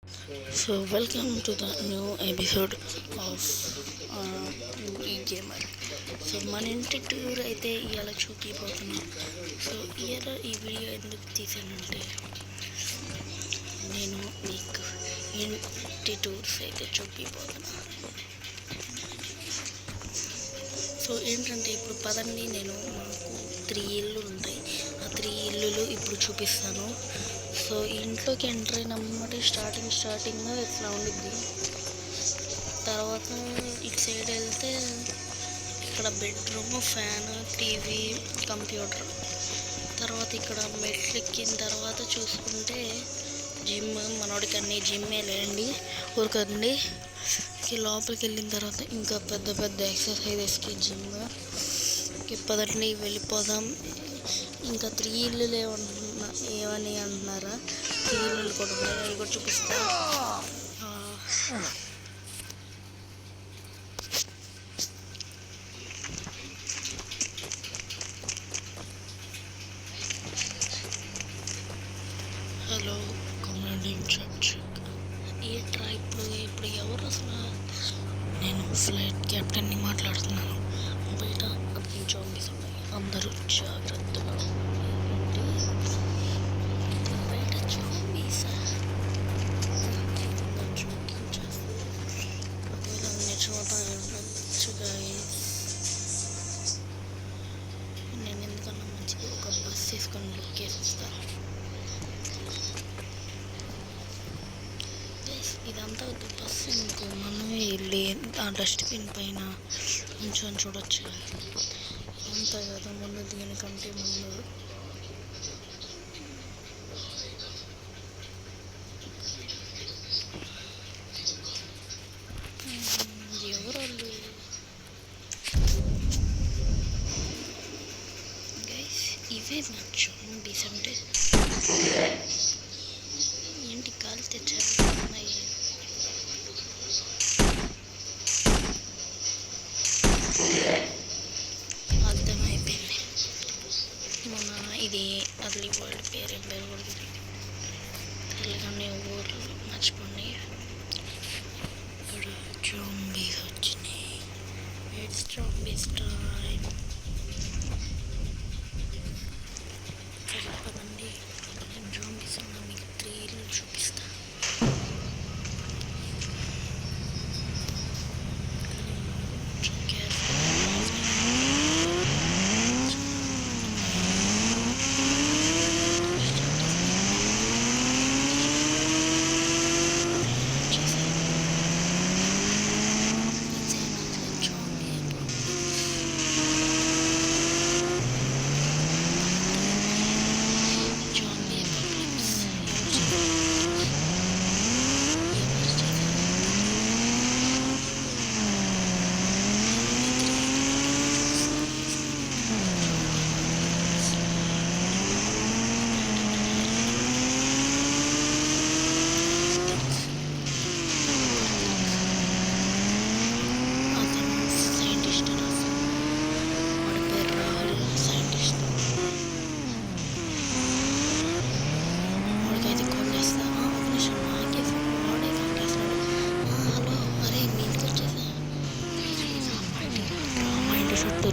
So welcome to the new episode of E-Gamer. So మన ఇంటి tour అయితే ఇవాళ చూపిపోతున్నాం. సో ఇవాళ ఈ వీడియో ఎందుకు తీసానంటే నేను మీకు ఇంటి టూర్స్ అయితే చూపిపోతున్నా. సో ఏంటంటే ఇప్పుడు పదండి, నేను మాకు 3 ఇల్లు ఉంటాయి. ఆ 3 ఇల్లులు ఇప్పుడు చూపిస్తాను. సో ఇంట్లోకి ఎంటర్ అయినమ్మటే స్టార్టింగ్ ఇట్లా ఉండిద్ది. తర్వాత ఇటు సైడ్ వెళ్తే ఇక్కడ బెడ్రూమ్, ఫ్యాన్, టీవీ, కంప్యూటర్. తర్వాత ఇక్కడ మెట్లు ఎక్కిన తర్వాత చూసుకుంటే జిమ్. మనోడికి అన్ని జిమ్మే లేండి, ఊరికండి. లోపలికి వెళ్ళిన తర్వాత ఇంకా పెద్ద ఎక్సర్సైజెస్కి జిమ్. పదండి వెళ్ళిపోదాం. ఇంకా 3 ఇల్లు ఏమని అంటున్నారా? 3 ఇల్లులు కూడా ఉన్నాయి, అవి కూడా చూపిస్తా. Hello commanding church. ఏంట్రా ఇప్పుడు ఎవరు అసలు? నేను ఫ్లైట్ కెప్టెన్ని మాట్లాడుతున్నాను. బయట జాంబీస్ ఉన్నాయి, అందరూ జాగ్రత్తగా ఉండండి. బయట జాంబీస్ జోకింగ్ చేస్తారు. ఒకవేళ నిజమవచ్చు గైస్. నేను ఎందుకన్నా మంచిది ఒక బస్ తీసుకొని బుక్ చేసి వస్తాను. ఇదంతా బస్సు, ఇంకో మనమే వెళ్ళి ఆ డస్ట్బిన్ పైన కొంచెం చూడొచ్చు. అంతా కదా ముందు, దీనికంటే ముందు ఎవరోళ్ళు గైస్? ఇవే నా జాంబీస్ అంటే. ఏంటి కాలు తెచ్చారు? అర్థమైపోయింది. మన ఇది అర్లీ వరల్డ్ పేరేం పేరు కూడా తెలుగునే ఊర్లు మర్చిపోండి. ఇక్కడ జాంబీస్ వచ్చినాయి. It's zombies time. పదండి, జాంబీస్ ఉన్న మీకు 3 ఇల్లు చూపిస్తా.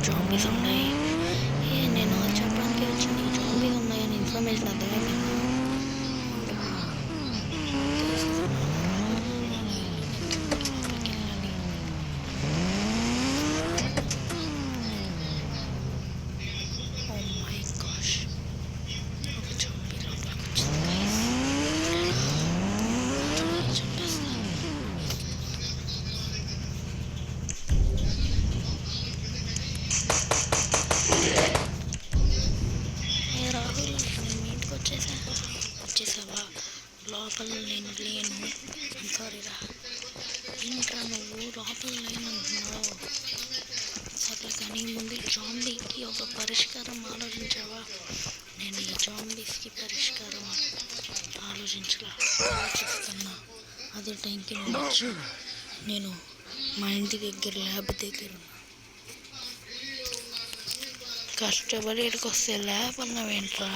జాంబీస్ ఉన్నాయి. నేను చెప్పడానికి వచ్చింది జాంబీస్ ఉన్నాయని ఇన్ఫర్మేషన్ అర్థమైపోయింది. వచ్చేసావా? లోపల నేను లేను. సారీరా. ఏంట్రా నువ్వు లోపల లేనంటున్నావు? సరే కానీ ముందు జాంబీకి ఒక పరిష్కారం ఆలోచించావా? నేను ఈ జాంబీస్కి పరిష్కారం ఆలోచిస్తున్నా. అదే టైంకి నేను మా ఇంటి దగ్గర ల్యాబ్ దగ్గర కష్టపడి ఇక్కడికి వస్తే ల్యాబ్ అన్నావేంట్రా?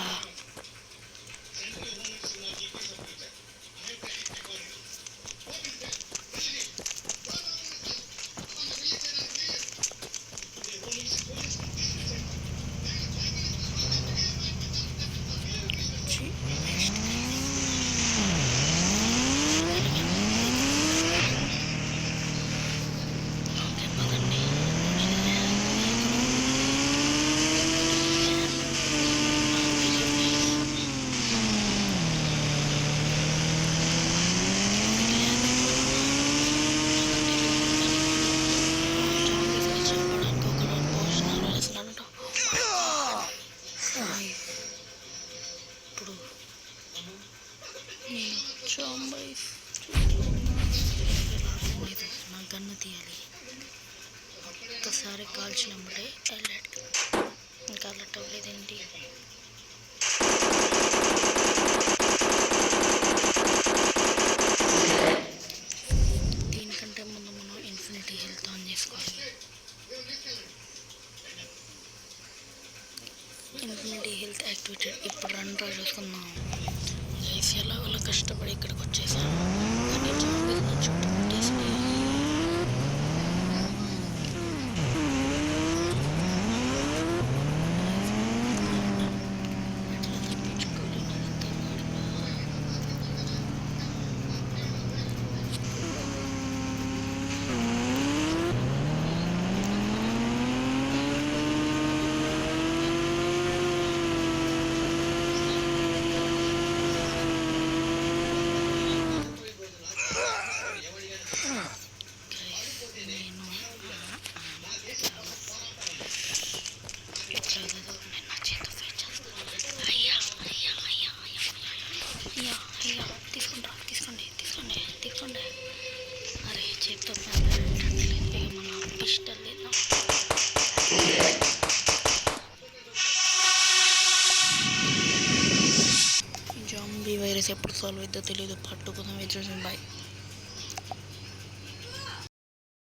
లేదు, నా గన్ను తీయాలి. ఒక్కసారి కాల్చినప్పుడే అలర్ట్. ఇంకా అలర్ట్ అవ్వలేదేంటి? దీనికంటే ముందు మనం ఇన్ఫినిటీ హెల్త్ ఆన్ చేసుకోవాలి. Infinity health activated. ఇప్పుడు రన్ డ్రా చూసుకుందాం. గైస్ ఎలాగోలా కష్టపడి ఇక్కడికి వచ్చేసాను, కానీ జాంబీస్ నా చుట్టూ పెట్టేసినాయి. ఎట్లా తప్పించుకోవాలి నాకు అర్థం నేను ఎట్లాగదో నేను నా చేత ఫైట్ చేస్తాను. అయ్యా అయ్యా అయ్యా అయ్యా అయ్యా అయ్యా తీసుకోండి. అరే చేతితో పెట్టట్లేదు. ఇక మన పిస్టల్ లేదా జాంబీ వైరస్ ఎప్పుడు సాల్వ్ అవుతుందో తెలియదు. పట్టుకుందాం. ఎదురు బాయ్.